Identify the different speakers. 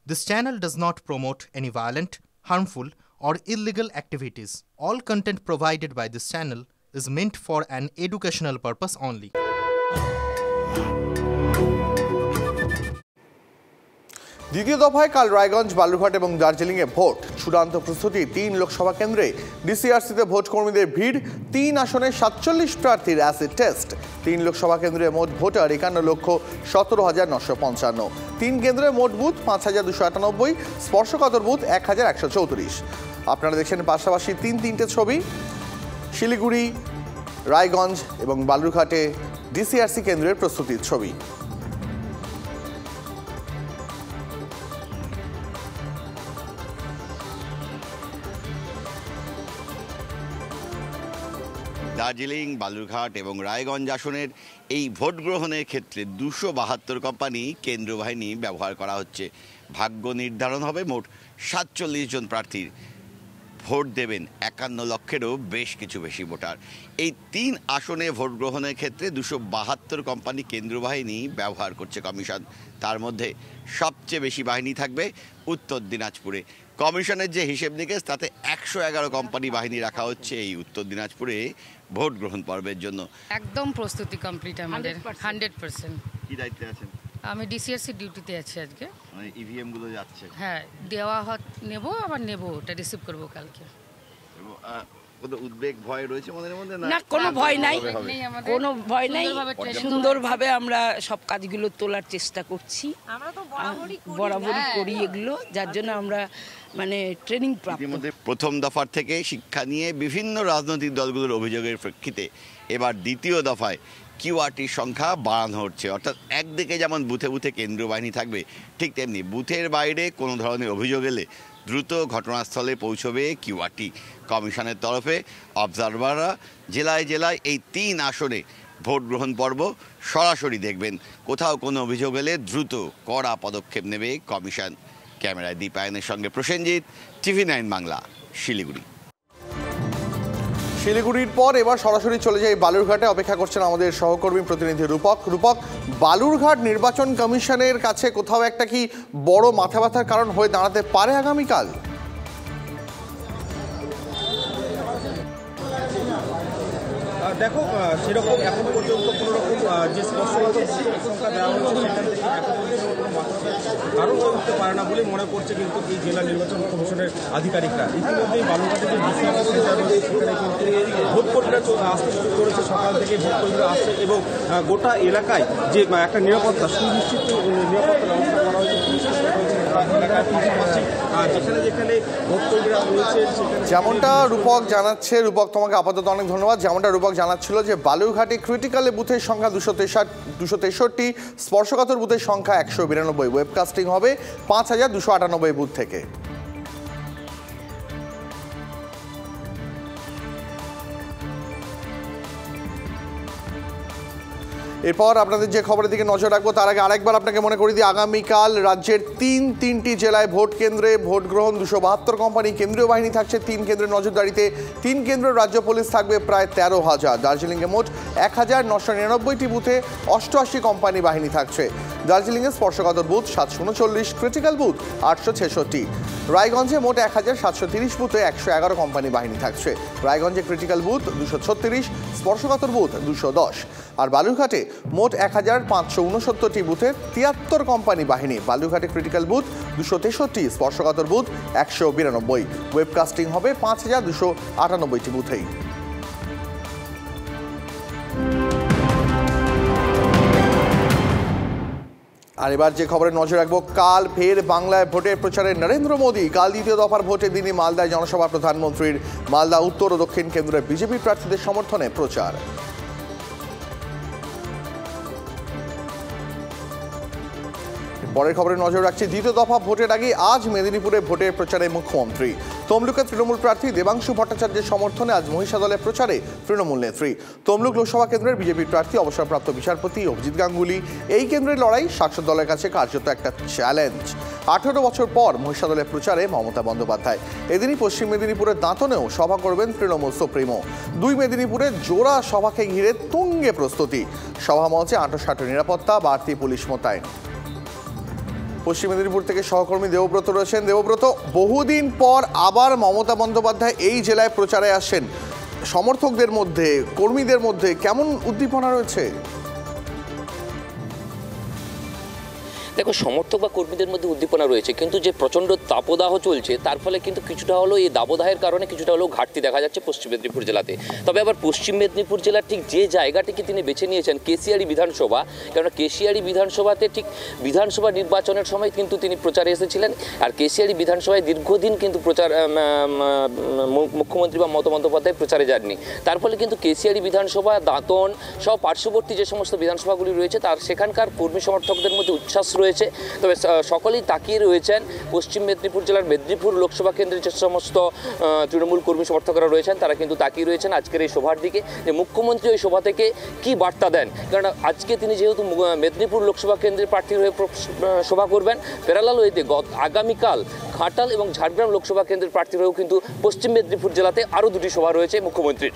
Speaker 1: This channel does not promote any violent, harmful, or illegal activities. All content provided by this channel is meant for an educational purpose only.
Speaker 2: দ্বিতীয় দফায় কাল রায়গঞ্জ, বালুরঘাট এবং দার্জিলিংয়ে vote. চূড়ান্ত প্রস্তুতি ৩ লোকসভা কেন্দ্রে। ডিসিআরসিতে vote কর্মীদের ভিড়। ৩ আসনে ৪৭ প্রার্থীর অ্যাসিড টেস্ট। ৩ লোকসভা কেন্দ্রে মোট ভোটার ৫১,১৭,৯৫৫। ৩ কেন্দ্রে মোট বুথ ৫,২৯৮, স্পর্শকাতর বুথ ১,১৩৪। আপনারা দেখছেন পাশাপাশি তিনটে ছবি। শিলিগুড়ি, রায়গঞ্জ এবং বালুরঘাটে ডিসিআরসি কেন্দ্রের প্রস্তুতির ছবি।
Speaker 3: দার্জিলিং, বালুরঘাট এবং রায়গঞ্জ আসনের এই ভোট গ্রহণের ক্ষেত্রে ২৭২ কোম্পানি কেন্দ্র বাহিনী ব্যবহার করা হচ্ছে। ভাগ্য নির্ধারণ হবে মোট ৪৭ জন প্রার্থীর। ভোট দেবেন ৫১ লক্ষেরও বেশি ভোটার। এই ৩ আসনে ভোট গ্রহণের ক্ষেত্রে ২৭২ কোম্পানি কেন্দ্র বাহিনী ব্যবহার করছে কমিশন। তার মধ্যে সবচেয়ে বেশি বাহিনী থাকবে উত্তর দিনাজপুরে। কমিশনের যে হিসেব নিকেশ তাতে ১১১ কোম্পানি বাহিনী রাখা হচ্ছে এই উত্তর দিনাজপুরে ভোট গ্রহণ পর্বের জন্য।
Speaker 4: একদম প্রস্তুতি কমপ্লিট আমাদের 100%।
Speaker 3: কি দায়িত্বে আছেন?
Speaker 4: আমি ডিসিআরসি ডিউটিতে আছি আজকে।
Speaker 3: মানে ইভিএম গুলো যাচ্ছে?
Speaker 4: হ্যাঁ, দেওয়া নেব, আবার নেব, ওটা রিসিভ করব কালকে।
Speaker 3: কোনো উদ্বেগ ভয় রয়েছে মনের মধ্যে?
Speaker 5: না, কোনো ভয় নাই, কোনো ভয় নাই। সুন্দরভাবে আমরা সব কাজগুলো তোলার চেষ্টা করছি। বরাবরই করি এগুলো, যার জন্য আমরা মানে ট্রেনিং প্রাপ্ত।
Speaker 3: প্রথম দফার থেকে শিক্ষা নিয়ে বিভিন্ন রাজনৈতিক দলগুলোর অভিযোগের প্রেক্ষিতে এবার দ্বিতীয় দফায় কিউআরটির সংখ্যা বাড়ানো হচ্ছে। অর্থাৎ একদিকে যেমন বুথে বুথে কেন্দ্রীয় বাহিনী থাকবে, ঠিক তেমনি বুথের বাইরে কোনো ধরনের অভিযোগ এলে দ্রুত ঘটনাস্থলে পৌঁছবে কিউআরটি। কমিশনের তরফে অবজারভাররা জেলায় জেলায় এই ৩ আসনে ভোট গ্রহণ পর্ব সরাসরি দেখবেন। কোথাও কোনো অভিযোগ এলে দ্রুত কড়া পদক্ষেপ নেবে কমিশন। ক্যামেরায় দীপায়নের সঙ্গে প্রসেনজিৎ, TV9 বাংলা, শিলিগুড়ি।
Speaker 2: শিলিগুড়ির পর এবার সরাসরি চলে যাই বালুরঘাটে। অপেক্ষা করছেন আমাদের সহকর্মী প্রতিনিধি রূপক। বালুরঘাট নির্বাচন কমিশনের কাছে কোথাও একটা কি বড় মাথা ব্যথার কারণ হয়ে দাঁড়াতে পারে আগামীকাল?
Speaker 6: দেখো, সেরকম এখন পর্যন্ত কোনো রকম যে স্পষ্টগত সংখ্যা দেওয়া হয়েছে সেখান থেকে এখন পর্যন্ত কোনো কারণ হয়ে উঠতে পারে না বলে মনে করছে কিন্তু এই জেলা নির্বাচন কমিশনের আধিকারিকরা। ইতিমধ্যেই বালুরঘাটে যে ডিসিআরসি সেন্টার রয়েছে সেখানে কিন্তু ভোট কর্মীরা আসতে শুরু করেছে। সকাল থেকে ভোট কর্মীরা আসছে এবং গোটা এলাকায় যে একটা নিরাপত্তা, সুনিশ্চিত নিরাপত্তা ব্যবস্থা করা হয়েছে।
Speaker 2: যেমনটা রূপক জানাচ্ছে, রূপক তোমাকে আপাতত অনেক ধন্যবাদ। যেমনটা রূপক জানাচ্ছিল যে বালুরঘাটে ক্রিটিক্যাল বুথের সংখ্যা ২৬৩, স্পর্শকাতর বুথের সংখ্যা ১৯২, ওয়েবকাস্টিং হবে ৫,২৯৮ বুথ থেকে। এরপর আপনাদের যে খবরের দিকে নজর রাখবো তার আগে আরেকবার আপনাকে মনে করিয়ে দিই, আগামীকাল রাজ্যের তিনটি জেলায় ভোট কেন্দ্রে ভোট গ্রহণ। ২৭২ কোম্পানি কেন্দ্রীয় বাহিনী থাকছে ৩ কেন্দ্রের নজরদারিতে। ৩ কেন্দ্রের রাজ্য পুলিশ থাকবে প্রায় ১৩,০০০। দার্জিলিংয়ে মোট ১,৯৯৯টি বুথে ৮৮ কোম্পানি বাহিনী থাকছে। দার্জিলিংয়ে স্পর্শকাতর বুথ ৭৩৯, ক্রিটিক্যাল বুথ ৮৬৬। রায়গঞ্জে মোট ১,৭৩০ বুথে ১১১ কোম্পানি বাহিনী থাকছে। রায়গঞ্জে ক্রিটিক্যাল বুথ ২৩৬, স্পর্শকাতর বুথ ২১০। আর বালুরঘাটে মোট ১,৫৬৯টি বুথে ৭৩ কোম্পানি বাহিনী। বালুরঘাটে ক্রিটিক্যাল বুথ ২৬৩, স্পর্শকাতর বুথ ১৯২। ওয়েবকাস্টিং হবে ৫,২৯৮টি বুথেই। আর এবার যে খবরে নজর রাখবো, কাল ফের বাংলায় ভোটের প্রচারে নরেন্দ্র মোদী। কাল দ্বিতীয় দফার ভোটের দিনই মালদায় জনসভা প্রধানমন্ত্রীর। মালদা উত্তর ও দক্ষিণ কেন্দ্রে বিজেপি প্রার্থীদের সমর্থনে প্রচার। পরের খবরে নজর রাখছি, দ্বিতীয় দফা ভোটের আগে আজ মেদিনীপুরে ভোটের প্রচারে মুখ্যমন্ত্রী। তমলুকে তৃণমূল প্রার্থী দেবাংশু ভট্টাচার্যের সমর্থনে আজ মহিষাদলে প্রচারে তৃণমূল নেত্রী। তমলুক লোকসভা কেন্দ্রের বিজেপির প্রার্থী অবসরপ্রাপ্ত বিচারপতি অভিজিৎ গাঙ্গুলি। এই কেন্দ্রের লড়াই শাসক দলের কাছে কার্যত একটা চ্যালেঞ্জ। 18 বছর পর মহিষাদলে প্রচারে মমতা বন্দ্যোপাধ্যায়। এদিনই পশ্চিম মেদিনীপুরের দাঁতনেও সভা করবেন তৃণমূল সুপ্রিমো। 2 মেদিনীপুরে জোড়া সভাকে ঘিরে তুঙ্গে প্রস্তুতি। সভা মঞ্চে আঁটোসাঁটো নিরাপত্তা, বাড়তি পুলিশ মোতায়েন। পশ্চিম মেদিনীপুর থেকে সহকর্মী দেবব্রত রয়েছেন। দেবব্রত, বহুদিন পর আবার মমতা বন্দ্যোপাধ্যায় এই জেলায় প্রচারে আসছেন, সমর্থকদের মধ্যে, কর্মীদের মধ্যে কেমন উদ্দীপনা রয়েছে?
Speaker 7: দেখো, সমর্থক বা কর্মীদের মধ্যে উদ্দীপনা রয়েছে, কিন্তু যে প্রচণ্ড দাবদাহ চলছে তার ফলে কিন্তু কিছুটা হলেও এই দাবদাহের কারণে কিছুটা হলেও ঘাটতি দেখা যাচ্ছে পশ্চিম মেদিনীপুর জেলাতে। তবে আবার পশ্চিম মেদিনীপুর জেলার ঠিক যে জায়গাটিকে তিনি বেছে নিয়েছেন, কেশিয়াড়ি বিধানসভা, কেননা কেশিয়াড়ি বিধানসভাতে ঠিক বিধানসভা নির্বাচনের সময় কিন্তু তিনি প্রচারে এসেছিলেন। আর কেশিয়াড়ি বিধানসভায় দীর্ঘদিন কিন্তু প্রচার মুখ্যমন্ত্রী বা মমতা বন্দ্যোপাধ্যায় প্রচারে যাননি। তার ফলে কিন্তু কেশিয়াড়ি বিধানসভা, দাঁতন সহ পার্শ্ববর্তী যে সমস্ত বিধানসভাগুলি রয়েছে তার সেখানকার কর্মী সমর্থকদের মধ্যে উচ্ছ্বাস রয়েছে। তবে সকলেই তাকিয়ে রয়েছেন পশ্চিম মেদিনীপুর জেলার মেদিনীপুর লোকসভা কেন্দ্রের যে সমস্ত তৃণমূল কর্মী সমর্থকরা রয়েছেন তারা কিন্তু তাকিয়ে রয়েছেন আজকের এই সভার দিকে, যে মুখ্যমন্ত্রী ওই সভা থেকে কি বার্তা দেন। কারণ আজকে তিনি যেহেতু মেদিনীপুর লোকসভা কেন্দ্রের প্রার্থীর হয়ে সভা করবেন, প্যারালাল ওয়েতে আগামীকাল ঘাটাল এবং ঝাড়গ্রাম লোকসভা কেন্দ্রের প্রার্থীর হয়েও কিন্তু পশ্চিম মেদিনীপুর জেলাতে আরও দুটি সভা রয়েছে মুখ্যমন্ত্রীর।